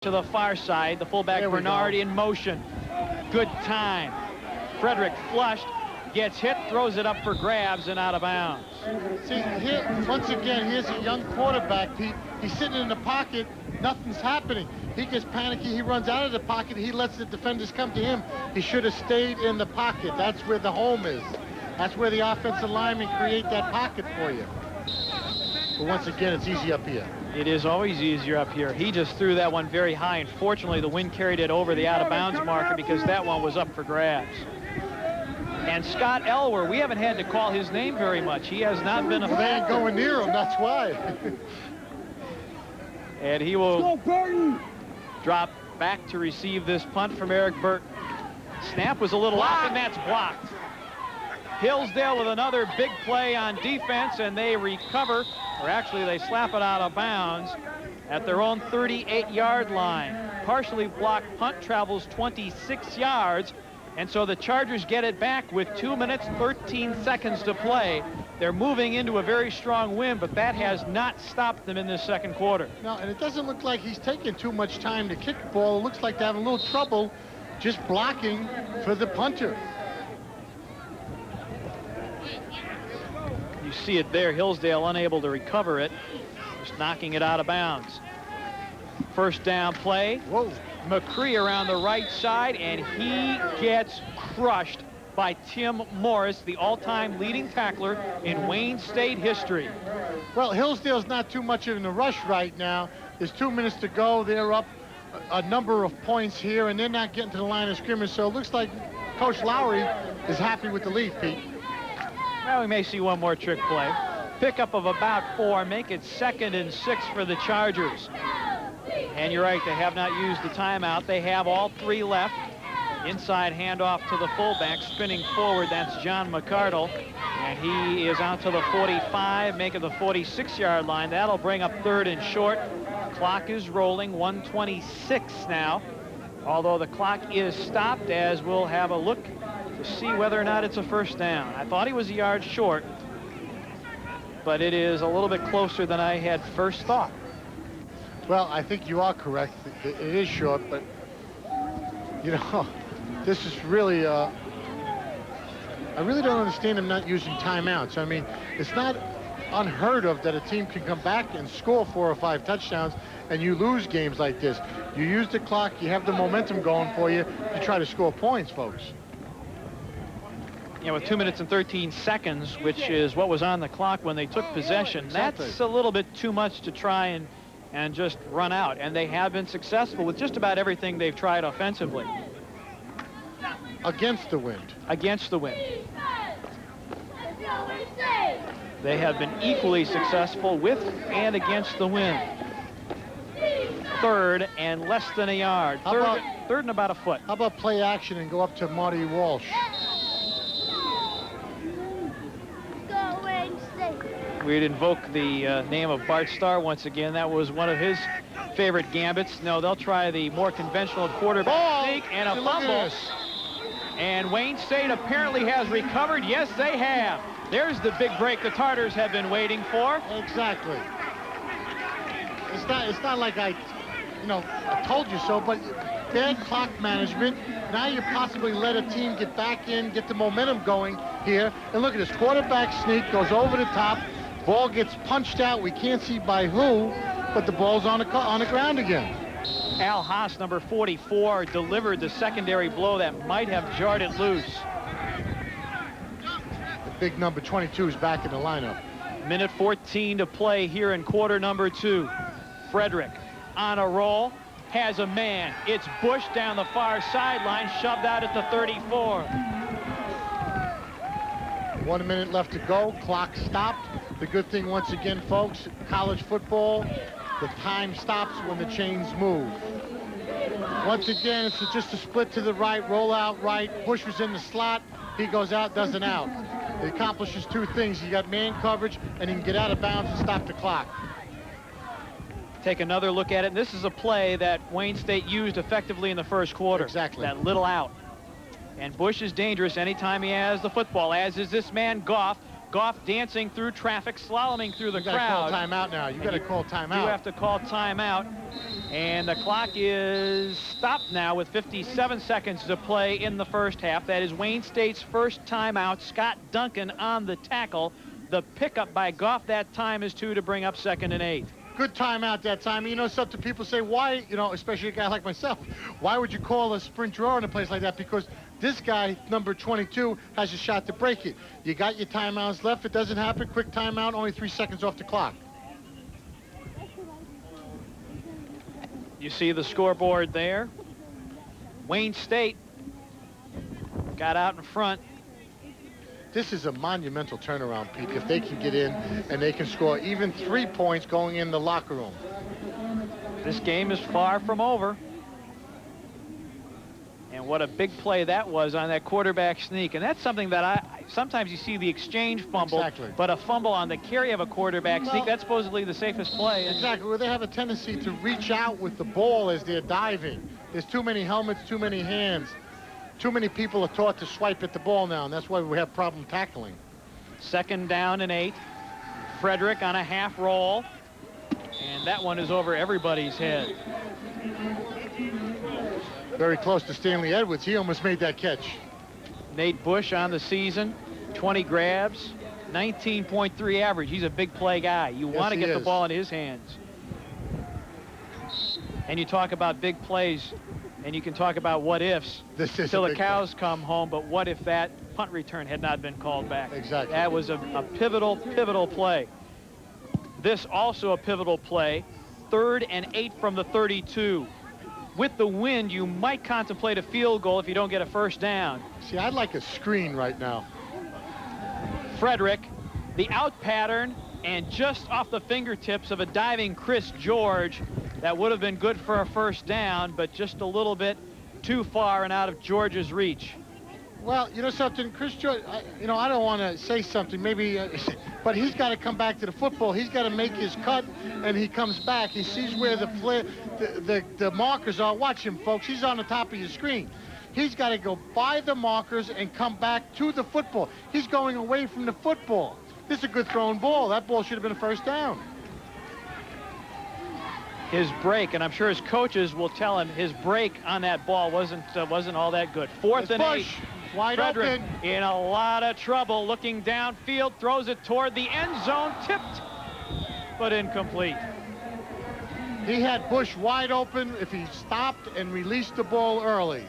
to the far side. The fullback Bernard in motion. Good time. Frederick flushed, gets hit, throws it up for grabs and out of bounds. See, here, once again, here's a young quarterback, Pete. He's sitting in the pocket. Nothing's happening. He gets panicky. He runs out of the pocket. He lets the defenders come to him. He should have stayed in the pocket. That's where the home is. That's where the offensive linemen create that pocket for you. But once again, it's easy up here. It is always easier up here. He just threw that one very high, and fortunately the wind carried it over the out-of-bounds marker because that one was up for grabs. And Scott Elwer, we haven't had to call his name very much. He has not been a factor. They ain't going near him, that's why. And he will drop back to receive this punt from Eric Burton. Snap was a little off, and that's blocked. Hillsdale with another big play on defense, and they recover, or actually they slap it out of bounds at their own 38-yard line. Partially blocked punt travels 26 yards, and so the Chargers get it back with 2 minutes, 13 seconds to play. They're moving into a very strong win, but that has not stopped them in this second quarter. No, and it doesn't look like he's taking too much time to kick the ball. It looks like they're having a little trouble just blocking for the punter. You see it there, Hillsdale unable to recover it, just knocking it out of bounds. First down play. Whoa. McCree around the right side, and he gets crushed by Tim Morris, the all-time leading tackler in Wayne State history. Well, Hillsdale's not too much in a rush right now. There's 2 minutes to go. They're up a number of points here, and they're not getting to the line of scrimmage, so it looks like Coach Lowry is happy with the lead, Pete. Well, we may see one more trick play. Pickup of about 4, make it 2nd and 6 for the Chargers. And you're right, they have not used the timeout. They have all 3 left. Inside handoff to the fullback, spinning forward, that's John McCardle. And he is out to the 45, making the 46-yard line. That'll bring up 3rd and short. Clock is rolling, 1:26 now. Although the clock is stopped, as we'll have a look to see whether or not it's a first down. I thought he was a yard short, but it is a little bit closer than I had first thought. Well, I think you are correct. It is short, but, you know, this is really, I really don't understand them not using timeouts. I mean, it's not unheard of that a team can come back and score 4 or 5 touchdowns, and you lose games like this. You use the clock, you have the momentum going for you, you try to score points, folks. Yeah, with 2 minutes and 13 seconds, which is what was on the clock when they took possession, exactly. That's a little bit too much to try and just run out. And they have been successful with just about everything they've tried offensively. Against the wind. Against the wind. They have been equally successful with and against the wind. 3rd and less than a yard. Third and about a foot. How about play action and go up to Marty Walsh? We'd invoke the name of Bart Starr once again. That was one of his favorite gambits. No, they'll try the more conventional quarterback sneak and a fumble. And Wayne State apparently has recovered. Yes, they have. There's the big break the Tartars have been waiting for. Exactly. It's not like I told you so, but bad clock management. Now you possibly let a team get back in, get the momentum going here. And look at this, quarterback sneak goes over the top. Ball gets punched out. We can't see by who, but the ball's on the ground again. Al Haas, number 44, delivered the secondary blow that might have jarred it loose. The big number 22 is back in the lineup. Minute 14 to play here in quarter number 2. Frederick on a roll, has a man. It's Bush down the far sideline, shoved out at the 34. 1 minute left to go. Clock stopped. The good thing, once again, folks, college football, the time stops when the chains move. Once again, it's just a split to the right, roll out right. Bush was in the slot. He goes out, does an out. It accomplishes 2 things. You got man coverage, and he can get out of bounds and stop the clock. Take another look at it. This is a play that Wayne State used effectively in the first quarter. Exactly. That little out. And Bush is dangerous anytime he has the football, as is this man Goff. Goff dancing through traffic, slaloming through the crowd. You got to call timeout now. You got to call timeout. You have to call timeout. And the clock is stopped now with 57 seconds to play in the first half. That is Wayne State's first timeout. Scott Duncan on the tackle. The pickup by Goff that time is 2 to bring up 2nd and 8. Good timeout that time. You know, something people say, why, you know, especially a guy like myself, why would you call a sprint draw in a place like that? Because this guy, number 22, has a shot to break it. You got your timeouts left. If it doesn't happen, quick timeout, only 3 seconds off the clock. You see the scoreboard there. Wayne State got out in front. This is a monumental turnaround, Pete, if they can get in and they can score even 3 points going in the locker room. This game is far from over. And what a big play that was on that quarterback sneak. And that's something that sometimes you see the exchange fumble, exactly. But a fumble on the carry of a quarterback sneak, that's supposedly the safest play. Exactly, where they have a tendency to reach out with the ball as they're diving. There's too many helmets, too many hands. Too many people are taught to swipe at the ball now, and that's why we have problem tackling. 2nd down and 8. Frederick on a half roll. And that one is over everybody's head. Very close to Stanley Edwards. He almost made that catch. Nate Bush on the season, 20 grabs, 19.3 average. He's a big play guy. You want to get the ball in his hands. And you talk about big plays, and you can talk about what ifs till the cows come home, but what if that punt return had not been called back? Exactly. That was a pivotal play. This also a pivotal play. 3rd and 8 from the 32. With the wind, you might contemplate a field goal if you don't get a first down. See, I'd like a screen right now. Frederick, the out pattern, and just off the fingertips of a diving Chris George, that would have been good for a first down, but just a little bit too far and out of George's reach. Well, you know something, Chris George, I don't want to say something, maybe, but he's got to come back to the football. He's got to make his cut, and he comes back. He sees where the markers are. Watch him, folks. He's on the top of your screen. He's got to go by the markers and come back to the football. He's going away from the football. This is a good thrown ball. That ball should have been a first down. His break, and I'm sure his coaches will tell him his break on that ball wasn't all that good. 4th and 8. Wide Frederick open. In a lot of trouble, looking downfield, throws it toward the end zone, tipped, but incomplete. He had Bush wide open if he stopped and released the ball early.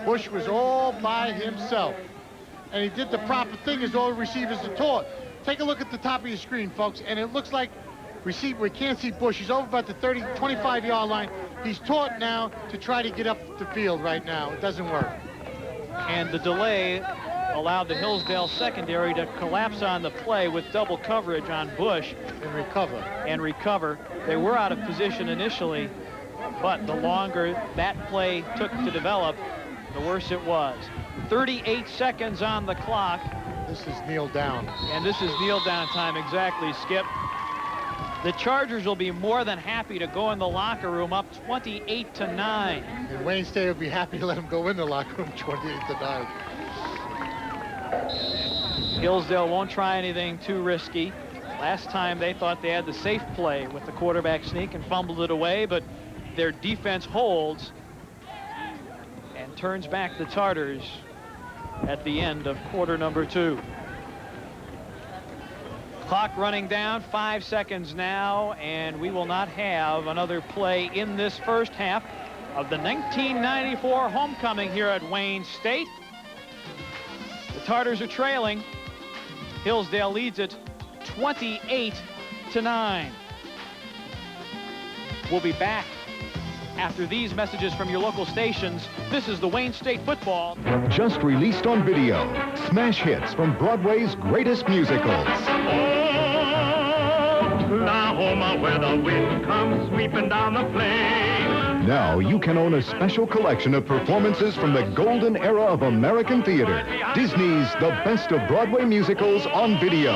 Bush was all by himself, and he did the proper thing as all receivers are taught. Take a look at the top of your screen, folks, and it looks like receiver, we can't see Bush. He's over about the 30, 25-yard line. He's taught now to try to get up the field right now. It doesn't work. And the delay allowed the Hillsdale secondary to collapse on the play with double coverage on Bush. And recover. They were out of position initially, but the longer that play took to develop, the worse it was. 38 seconds on the clock. This is kneel down. And this is kneel down time, exactly, Skip. The Chargers will be more than happy to go in the locker room up 28-9. And Wayne State will be happy to let him go in the locker room 28-9. Hillsdale won't try anything too risky. Last time they thought they had the safe play with the quarterback sneak and fumbled it away, but their defense holds and turns back the Tartars at the end of quarter number 2. Clock running down, 5 seconds now, and we will not have another play in this first half of the 1994 homecoming here at Wayne State. The Tartars are trailing. Hillsdale leads it 28-9. We'll be back after these messages from your local stations. This is the Wayne State football. Just released on video, smash hits from Broadway's greatest musicals. Oklahoma, where the wind comes sweeping down the plain. Now you can own a special collection of performances from the golden era of American theater. Disney's The Best of Broadway Musicals on video.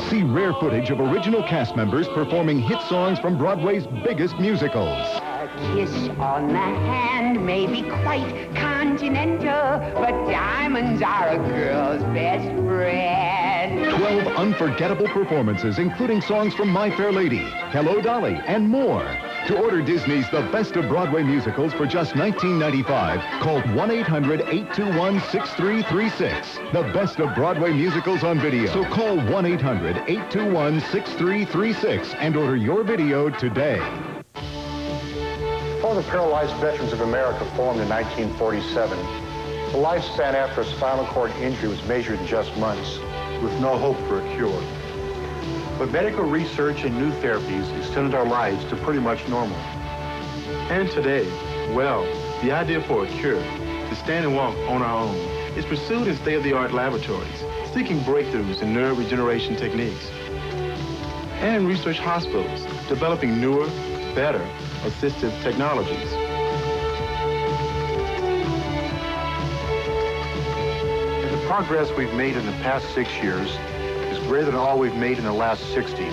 See rare footage of original cast members performing hit songs from Broadway's biggest musicals. kiss on the hand may be quite continental, but diamonds are a girl's best friend. 12 unforgettable performances, including songs from My Fair Lady, Hello Dolly, and more. To order Disney's The Best of Broadway Musicals for just $19.95, call 1-800-821-6336. The Best of Broadway Musicals on video. So call 1-800-821-6336 and order your video today. Before the Paralyzed Veterans of America formed in 1947, the lifespan after a spinal cord injury was measured in just months, with no hope for a cure. But medical research and new therapies extended our lives to pretty much normal. And today, well, the idea for a cure, to stand and walk on our own, is pursued in state-of-the-art laboratories, seeking breakthroughs in nerve regeneration techniques. And in research hospitals, developing newer, better assistive technologies. And the progress we've made in the past 6 years is greater than all we've made in the last 60.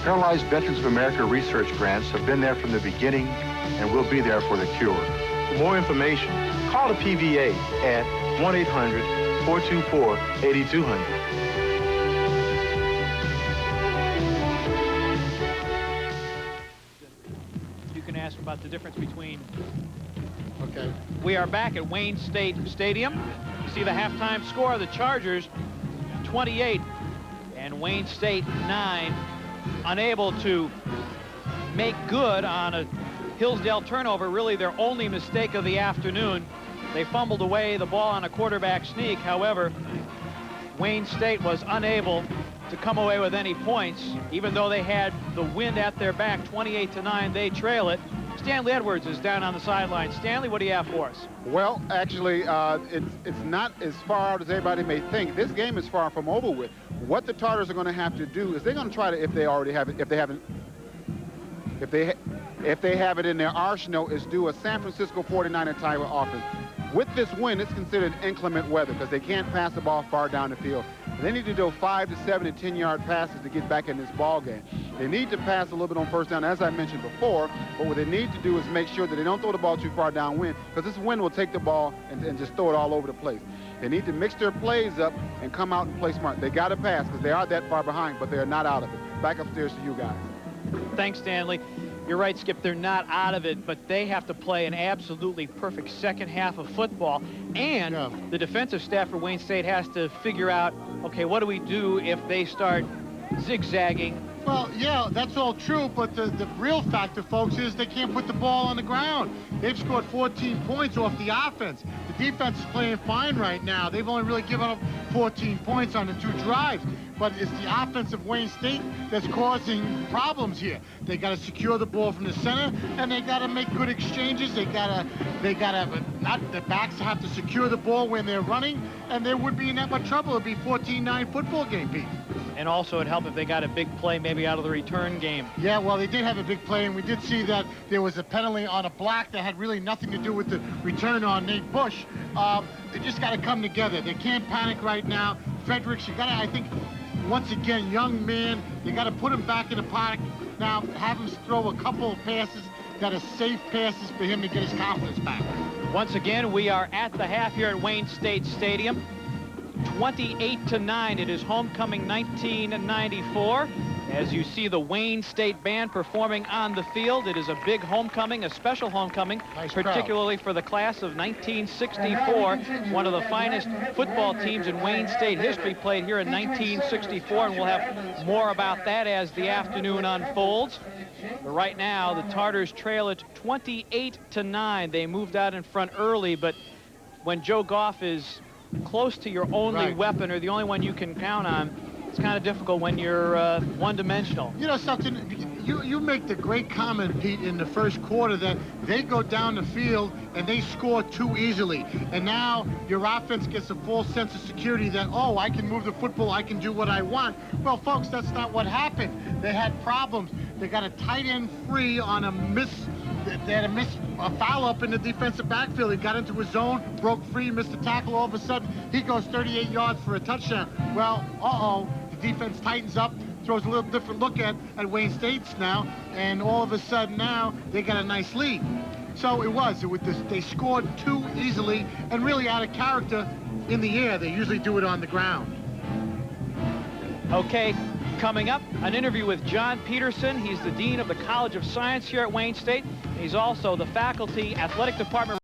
Paralyzed Veterans of America research grants have been there from the beginning and will be there for the cure. For more information, call the PVA at 1-800-424-8200. You can ask about the difference between... Okay. We are back at Wayne State Stadium. You see the halftime score, the Chargers 28 and Wayne State 9. Unable to make good on a Hillsdale turnover, really their only mistake of the afternoon. They fumbled away the ball on a quarterback sneak. However, Wayne State was unable to come away with any points, even though they had the wind at their back. 28-9, they trail it. Stanley Edwards is down on the sideline. Stanley, what do you have for us? Well, actually, it's not as far out as everybody may think. This game is far from over with. What the Tartars are going to have to do is they're going to try to, if they already have it, if they have it in their arsenal, is do a San Francisco 49er type of offense. With this win, it's considered inclement weather because they can't pass the ball far down the field. They need to do 5 to 7 and 10-yard passes to get back in this ball game. They need to pass a little bit on first down, as I mentioned before, but what they need to do is make sure that they don't throw the ball too far downwind, because this wind will take the ball and just throw it all over the place. They need to mix their plays up and come out and play smart. They got to pass because they are that far behind, but they are not out of it. Back upstairs to you guys. Thanks, Stanley. You're right, Skip, they're not out of it, but they have to play an absolutely perfect second half of football. And the defensive staff for Wayne State has to figure out, okay, what do we do if they start zigzagging? Well, yeah, that's all true, but the real factor, folks, is they can't put the ball on the ground. They've scored 14 points off the offense. The defense is playing fine right now. They've only really given up 14 points on the 2 drives. But it's the offense of Wayne State that's causing problems here. They got to secure the ball from the center, and they got to make good exchanges. The backs have to secure the ball when they're running, and they would be in that much trouble. It'd be 14-9 football game, Pete. And also it'd help if they got a big play maybe out of the return game. Yeah, well, they did have a big play, and we did see that there was a penalty on a block that had really nothing to do with the return on Nate Bush. They just got to come together. They can't panic right now. Fredericks, you got to, I think, once again, young man, you got to put him back in the pocket. Now, have him throw a couple of passes that are safe passes for him to get his confidence back. Once again, we are at the half here at Wayne State Stadium. 28-9. It is homecoming 1994. As you see the Wayne State Band performing on the field, it is a big homecoming, a special homecoming, particularly for the class of 1964. One of the finest football teams in Wayne State history played here in 1964, and we'll have more about that as the afternoon unfolds. But right now, the Tartars trail it 28-9. They moved out in front early, but when Joe Goff is close to your only weapon, or the only one you can count on, it's kind of difficult when you're one-dimensional. You know something, you make the great comment, Pete, in the first quarter that they go down the field and they score too easily. And now your offense gets a false sense of security that, oh, I can move the football, I can do what I want. Well, folks, that's not what happened. They had problems. They got a tight end free on a they had a foul up in the defensive backfield. He got into his zone, broke free, missed the tackle. All of a sudden, he goes 38 yards for a touchdown. Well, the defense tightens up. throws a little different look at Wayne State's now, and all of a sudden now they got a nice lead. So they scored too easily and really out of character in the air. They usually do it on the ground. Okay, coming up, an interview with John Peterson. He's the Dean of the College of Science here at Wayne State. He's also the faculty athletic department